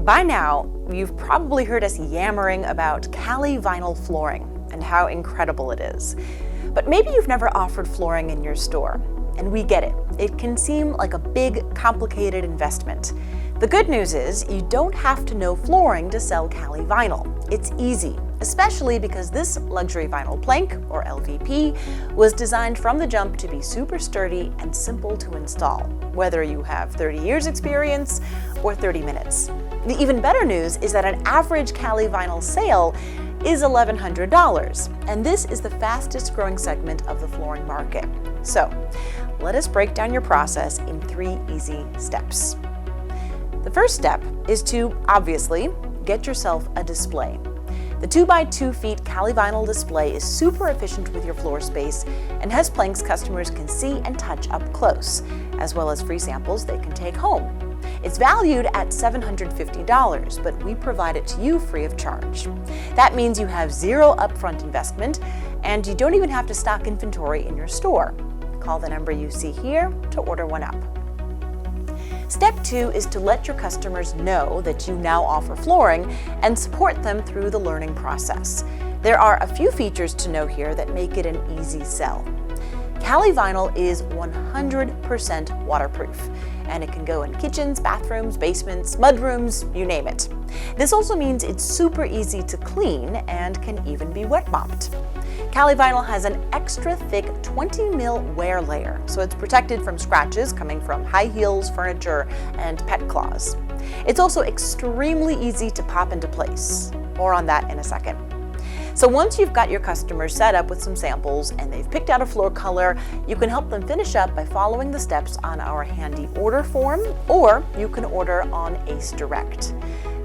By now, you've probably heard us yammering about Cali Vinyl flooring and how incredible it is. But maybe you've never offered flooring in your store, and we get it. It can seem like a big, complicated investment. The good news is you don't have to know flooring to sell Cali Vinyl. It's easy, especially because this luxury vinyl plank, or LVP, was designed from the jump to be super sturdy and simple to install, whether you have 30 years experience or 30 minutes. The even better news is that an average Cali Vinyl sale is $1,100, and this is the fastest growing segment of the flooring market. So, let us break down your process in 3 easy steps. The first step is to, obviously, get yourself a display. The 2x2 feet Cali Vinyl display is super efficient with your floor space and has planks customers can see and touch up close, as well as free samples they can take home. It's valued at $750, but we provide it to you free of charge. That means you have zero upfront investment, and you don't even have to stock inventory in your store. Call the number you see here to order one up. Step 2 is to let your customers know that you now offer flooring and support them through the learning process. There are a few features to know here that make it an easy sell. Cali Vinyl is 100% waterproof, and it can go in kitchens, bathrooms, basements, mudrooms, you name it. This also means it's super easy to clean and can even be wet mopped. Cali Vinyl has an extra thick 20 mil wear layer, so it's protected from scratches coming from high heels, furniture, and pet claws. It's also extremely easy to pop into place. More on that in a second. So once you've got your customers set up with some samples and they've picked out a floor color, you can help them finish up by following the steps on our handy order form, or you can order on Ace Direct.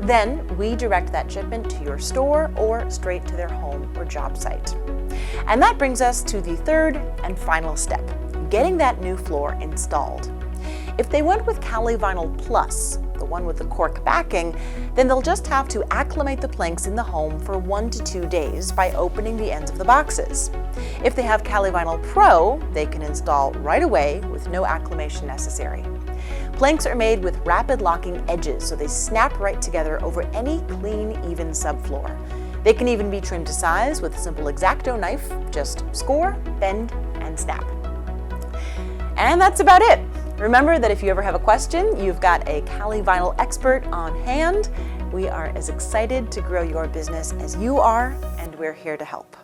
Then we direct that shipment to your store or straight to their home or job site. And that brings us to the third and final step, getting that new floor installed. If they went with Cali Vinyl Plus, the one with the cork backing, then they'll just have to acclimate the planks in the home for 1 to 2 days by opening the ends of the boxes. If they have Cali Vinyl Pro, they can install right away with no acclimation necessary. Planks are made with rapid locking edges, so they snap right together over any clean, even subfloor. They can even be trimmed to size with a simple X-Acto knife. Just score, bend, and snap. And that's about it. Remember that if you ever have a question, you've got a Cali Vinyl expert on hand. We are as excited to grow your business as you are, and we're here to help.